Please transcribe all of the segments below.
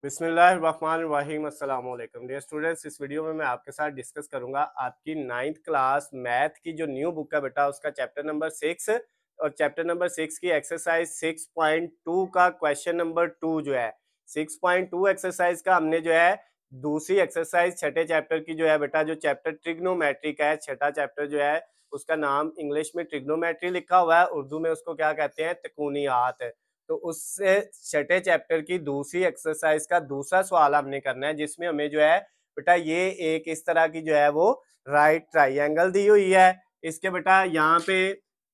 बिस्मिल्लाहिर्रहमानिर्रहीम अस्सलाम वालेकुम डियर स्टूडेंट्स। इस वीडियो में मैं आपके साथ डिस्कस करूंगा आपकी 9th क्लास मैथ की जो न्यू बुक है बेटा उसका चैप्टर नंबर 6 और चैप्टर नंबर 6 की एक्सरसाइज 6.2 का क्वेश्चन नंबर 2 जो है 6.2 एक्सरसाइज का हमने जो है दूसरी एक्सरसाइज छठे चैप्टर की जो है बेटा जो चैप्टर ट्रिग्नोमेट्री का है, छठा चैप्टर जो है उसका नाम इंग्लिश में ट्रिग्नोमेट्री लिखा हुआ है, उर्दू में उसको क्या कहते हैं, त्रिकोणियात। तो उससे छठे चैप्टर की दूसरी एक्सरसाइज का दूसरा सवाल हमने करना है, जिसमें हमें जो है बेटा ये एक इस तरह की जो है वो राइट ट्राइंगल दी हुई है। इसके बेटा यहाँ पे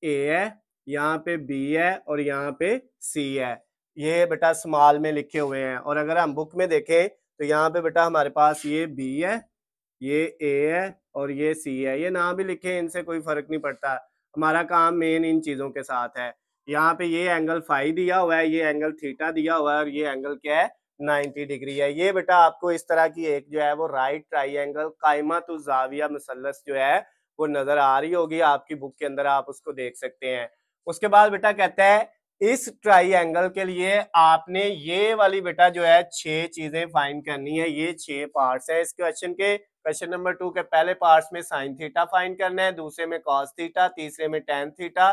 ए है, यहाँ पे बी है और यहाँ पे सी है। ये बेटा स्मॉल में लिखे हुए हैं और अगर हम बुक में देखें तो यहाँ पे बेटा हमारे पास ये बी है, ये ए है और ये सी है। ये ना भी लिखे इनसे कोई फर्क नहीं पड़ता, हमारा काम मेन इन चीजों के साथ है। यहाँ पे ये एंगल फाई दिया हुआ है, ये एंगल थीटा दिया हुआ है और ये एंगल क्या है 90 डिग्री है। ये बेटा आपको इस तरह की एक जो है वो राइट ट्राइंगल कायमतुज जाविया मुसल्लस जो है वो नजर आ रही होगी आपकी बुक के अंदर, आप उसको देख सकते हैं। उसके बाद बेटा कहता है इस ट्राइंगल के लिए आपने ये वाली बेटा जो है 6 चीजें फाइंड करनी है। ये 6 पार्ट्स है इस क्वेश्चन के। क्वेश्चन नंबर 2 के पहले पार्ट्स में साइन थीटा फाइंड करना है, दूसरे में कॉस थीटा, तीसरे में टेन थीटा,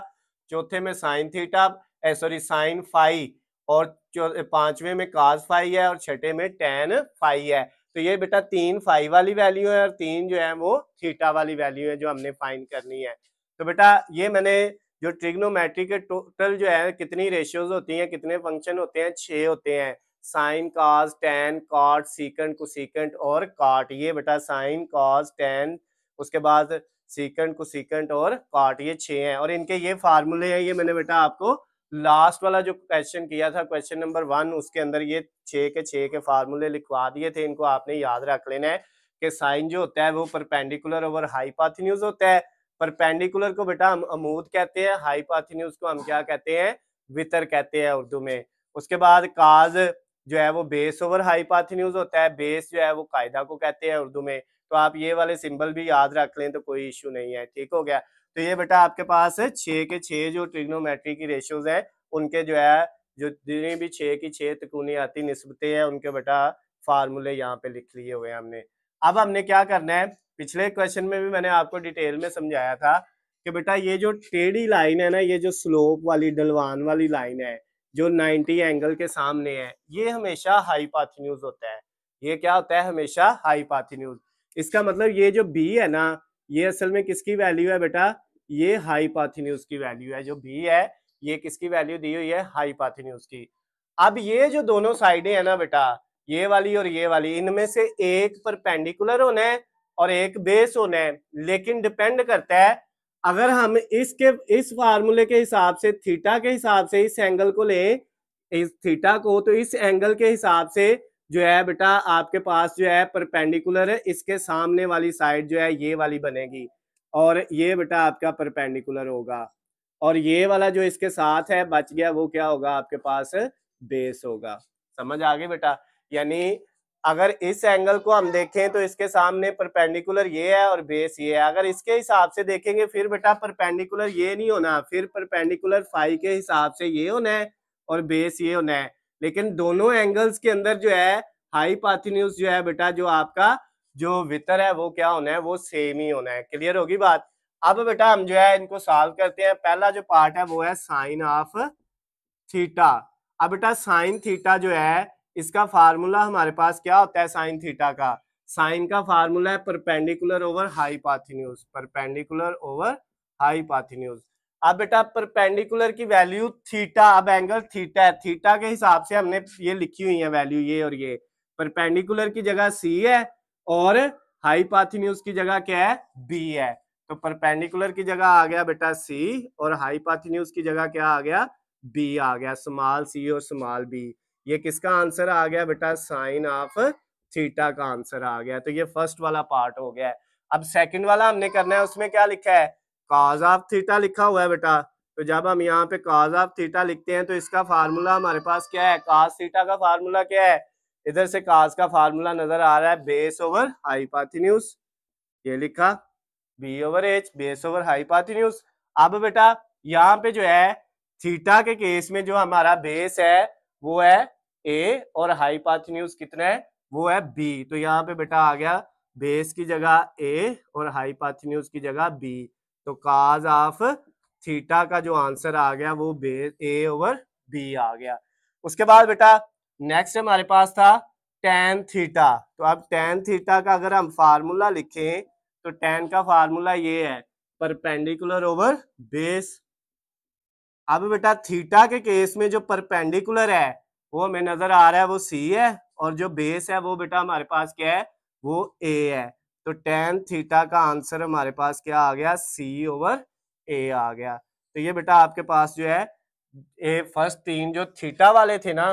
चौथे में साइन थीटा साइन फाई और पांचवे में कॉस फाई है और छठे में टेन फाई है। तो ये बेटा 3 फाई वाली वैल्यू है और 3 जो है वो थीटा वाली वैल्यू है जो हमने फाइंड करनी है। तो बेटा ये मैंने जो ट्रिग्नोमेट्री के टोटल जो है कितनी रेशियोज होती हैं, कितने फंक्शन होते हैं, 6 होते हैं। Sine, cos, tan, cot, secant, cosecant और कॉट। ये बेटा साइन, कॉस, टेन, उसके बाद सीकेंट, कोसीकेंट और कॉट, ये 6 हैं और इनके ये फार्मूले हैं। ये मैंने बेटा आपको लास्ट वाला जो क्वेश्चन किया था क्वेश्चन नंबर 1 उसके अंदर ये 6 के 6 के फार्मूले लिखवा दिए थे। इनको आपने याद रख लेना है कि साइन जो होता है वो परपेंडिकुलर ओवर हाइपोटेन्यूज होता है। परपेंडिकुलर को बेटा हम अमूद कहते हैं, हाइपोटेन्यूज को हम क्या कहते हैं, वितर कहते हैं उर्दू में। उसके बाद काज जो है वो बेस ओवर हाइपोटेन्यूज होता है, बेस जो है वो कायदा को कहते हैं उर्दू में। तो आप ये वाले सिंबल भी याद रख लें तो कोई इश्यू नहीं है, ठीक हो गया। तो ये बेटा आपके पास 6 के 6 जो ट्रिग्नोमेट्री की रेशियोज है उनके जो है जो जितनी भी 6 की 6 त्रिकोणीयाती निस्बतें हैं उनके बेटा फार्मूले यहाँ पे लिख लिए हुए हैं हमने। अब हमने क्या करना है, पिछले क्वेश्चन में भी मैंने आपको डिटेल में समझाया था कि बेटा ये जो टेढ़ी लाइन है ना, ये जो स्लोप वाली ढलवान वाली लाइन है जो 90 एंगल के सामने है, ये हमेशा हाइपोटेन्यूज होता है। ये क्या होता है, हमेशा हाइपोटेन्यूज। इसका मतलब ये जो बी है ना, ये असल में किसकी वैल्यू है बेटा, ये हाइपोटेन्यूज की वैल्यू है। जो बी है ये किसकी वैल्यू दी हुई है, हाइपोटेन्यूज की। अब ये जो दोनों साइडें है ना बेटा, ये वाली और ये वाली, इनमें से एक परपेंडिकुलर होना है और एक बेस होना है। लेकिन डिपेंड करता है, अगर हम इस फार्मूले के हिसाब से थीटा के हिसाब से इस एंगल को लें, इस थीटा को, तो इस एंगल के हिसाब से जो है बेटा आपके पास जो है परपेंडिकुलर है, इसके सामने वाली साइड जो है ये वाली बनेगी और ये बेटा आपका परपेंडिकुलर होगा और ये वाला जो इसके साथ है बच गया वो क्या होगा आपके पास, बेस होगा। समझ आ गई बेटा। यानी अगर इस एंगल को हम देखें तो इसके सामने परपेंडिकुलर ये है और बेस ये है। अगर इसके हिसाब से देखेंगे फिर बेटा परपेंडिकुलर ये नहीं होना, फिर परपेंडिकुलर फाई के हिसाब से ये होना है और बेस ये होना है। लेकिन दोनों एंगल्स के अंदर जो है हाइपोटेन्यूज जो है बेटा जो आपका जो वितर है वो क्या होना है, वो सेम ही होना है। क्लियर होगी बात। अब बेटा हम जो है इनको सॉल्व करते हैं। पहला जो पार्ट है वो है साइन ऑफ थीटा। अब बेटा साइन थीटा जो है इसका फार्मूला हमारे पास क्या होता है, साइन थीटा का, साइन का फार्मूला है perpendicular over hypotenuse, perpendicular over hypotenuse. अब बेटा परपेंडिकुलर की वैल्यू थीटा, अब एंगल थीटा है, थीटा के हिसाब से हमने ये लिखी हुई है वैल्यू, ये और ये। परपेंडिकुलर की जगह सी है और हाइपोटेन्यूज की जगह क्या है, बी है। तो परपेंडिकुलर की जगह आ गया बेटा सी और हाइपोटेन्यूज की जगह क्या आ गया, बी आ गया, स्मॉल सी और स्मॉल बी। ये किसका आंसर आ गया बेटा, साइन ऑफ थीटा का आंसर आ गया। तो ये फर्स्ट वाला पार्ट हो गया है। अब सेकंड वाला हमने करना है, उसमें क्या लिखा है, कॉस ऑफ थीटा लिखा हुआ है बेटा। तो जब हम यहाँ पे कॉस ऑफ थीटा लिखते हैं तो इसका फार्मूला हमारे पास क्या है, कॉस थीटा का फार्मूला क्या है, इधर से कॉस का फार्मूला नजर आ रहा है, बेस ओवर हाइपोटेन्यूज, ये लिखा B over H, base over hypotenuse. अब बेटा यहाँ पे जो है थीटा के केस में जो हमारा बेस है वो है ए और हाइपोटेन्यूज कितना है, वो है बी। तो यहाँ पे बेटा आ गया बेस की जगह ए और हाइपोटेन्यूज की जगह बी। तो काज ऑफ थीटा का जो आंसर आ गया वो बेस ए ओवर बी आ गया। उसके बाद बेटा नेक्स्ट हमारे पास था टेन थीटा। तो अब टेन थीटा का अगर हम फार्मूला लिखें तो टेन का फार्मूला ये है परपेंडिकुलर ओवर बेस। अब बेटा थीटा के केस में जो परपेंडिकुलर है वो हमें नजर आ रहा है वो सी है, और जो बेस है वो बेटा हमारे पास क्या है, वो ए है। तो टेन थीटा का आंसर हमारे पास क्या आ गया, सी ओवर ए आ गया। तो ये बेटा आपके पास जो है ए फर्स्ट तीन जो थीटा वाले थे ना,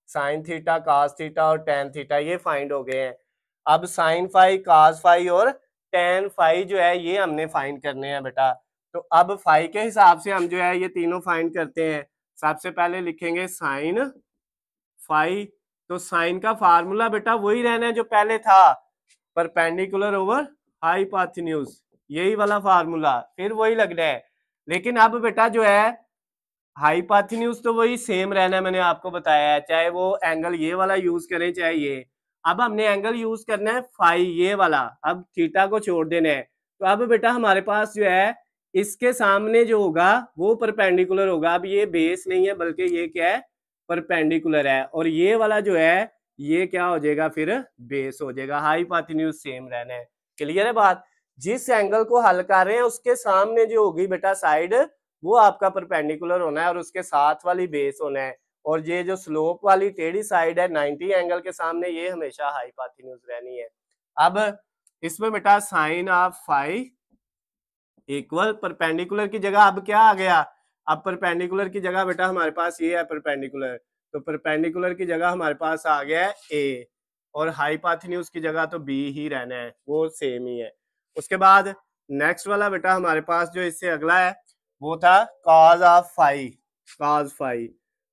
साइन थीटा, कास थीटा और टेन थीटा, ये फाइंड हो गए हैं। अब साइन फाई, कास फाई और टेन फाई जो है ये हमने फाइंड करने हैं बेटा। तो अब फाई के हिसाब से हम जो है ये तीनों फाइंड करते हैं। सबसे पहले लिखेंगे साइन फाई। तो साइन का फार्मूला बेटा वही रहना है जो पहले था, परपेंडिकुलर ओवर हाइपोटेन्यूज, यही वाला फार्मूला फिर वही लगना है। लेकिन अब बेटा जो है हाइपोटेन्यूज तो वही सेम रहना है, मैंने आपको बताया है, चाहे वो एंगल ये वाला यूज करें चाहे ये। अब हमने एंगल यूज करना है फाई, ये वाला, अब थीटा को छोड़ देना है। तो अब बेटा हमारे पास जो है इसके सामने जो होगा वो परपेंडिकुलर होगा। अब ये बेस नहीं है बल्कि ये क्या है, परपेंडिकुलर है, और ये वाला जो है ये क्या हो जाएगा, फिर बेस हो जाएगा। हाइपोटेन्यूज सेम रहना है। क्लियर है बात। जिस एंगल को हल कर रहे हैं उसके सामने जो होगी बेटा साइड, वो आपका परपेंडिकुलर होना है और उसके साथ वाली बेस होना है। और ये जो स्लोप वाली टेढ़ी साइड है 90 एंगल के सामने, ये हमेशा हाइपोटेन्यूज रहनी है। अब इसमें बेटा sine of phi equal perpendicular की जगह अब क्या आ गया, अब परपेंडिकुलर की जगह बेटा हमारे पास ये है परपेंडिकुलर, तो परपेंडिकुलर की जगह हमारे पास आ गया है ए, और हाइपोटेन्यूज की जगह तो बी ही रहना है, वो सेम ही है। उसके बाद नेक्स्ट वाला बेटा हमारे पास जो इससे अगला है वो था cos of phi, cos phi.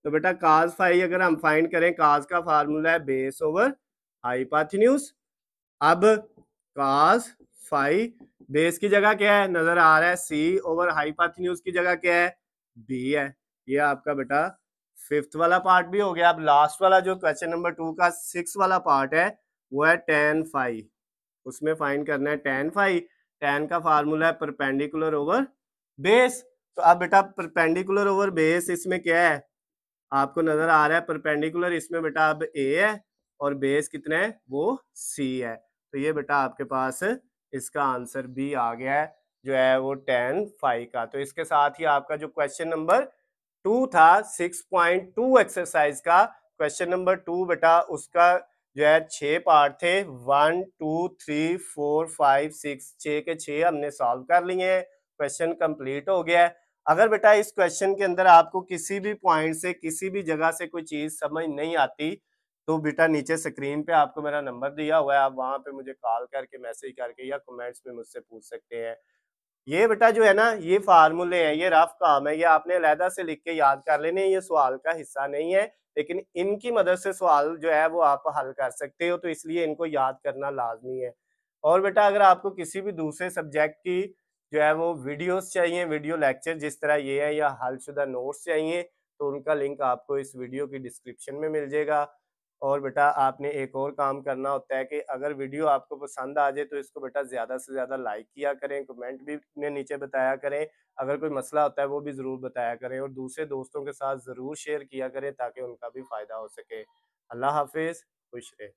तो बेटा कॉज फाई अगर हम फाइंड करें, कॉज का फार्मूला है बेस ओवर हाइपोटेन्यूज। अब कॉस फाई बेस की जगह क्या है, नजर आ रहा है सी, ओवर हाइपोटेन्यूज की जगह क्या है, बी है। ये आपका बेटा फिफ्थ वाला पार्ट भी हो गया। अब लास्ट वाला जो क्वेश्चन नंबर 2 का 6 वाला पार्ट है वो है टेन फाई। उसमें फाइंड करना है टेन फाई। टेन का फार्मूला है परपेंडिकुलर ओवर बेस। तो अब बेटा परपेंडिकुलर ओवर बेस इसमें क्या है, आपको नजर आ रहा है परपेंडिकुलर, इसमें बेटा अब ए है और बेस कितना है, वो सी है। तो ये बेटा आपके पास इसका आंसर बी आ गया है, जो है वो टेन फाई का। तो इसके साथ ही आपका जो क्वेश्चन नंबर 2 था 6.2 एक्सरसाइज का, क्वेश्चन नंबर 2 बेटा उसका जो है 6 पार्ट थे, 1 2 3 4 5 6, 6 के 6 हमने सॉल्व कर लिए हैं। क्वेश्चन कंप्लीट हो गया है। अगर बेटा इस क्वेश्चन के अंदर आपको किसी भी पॉइंट से किसी भी जगह से कोई चीज समझ नहीं आती, तो बेटा नीचे स्क्रीन पे आपको मेरा नंबर दिया हुआ है, आप वहां पे मुझे कॉल करके, मैसेज करके या कमेंट्स में मुझसे पूछ सकते हैं। ये बेटा जो है ना, ये फार्मूले हैं, ये रफ काम है, ये आपने अलहदा से लिख के याद कर लेने, ये सवाल का हिस्सा नहीं है, लेकिन इनकी मदद से सवाल जो है वो आप हल कर सकते हो, तो इसलिए इनको याद करना लाजमी है। और बेटा अगर आपको किसी भी दूसरे सब्जेक्ट की जो है वो वीडियोस चाहिए, वीडियो लेक्चर जिस तरह ये है, या हलशुदा नोट्स चाहिए, तो उनका लिंक आपको इस वीडियो की डिस्क्रिप्शन में मिल जाएगा। और बेटा आपने एक और काम करना होता है कि अगर वीडियो आपको पसंद आ जाए तो इसको बेटा ज़्यादा से ज़्यादा लाइक किया करें, कमेंट भी ने नीचे बताया करें, अगर कोई मसला होता है वो भी ज़रूर बताया करें, और दूसरे दोस्तों के साथ ज़रूर शेयर किया करें ताकि उनका भी फ़ायदा हो सके। अल्लाह हाफिज़, खुश रहे।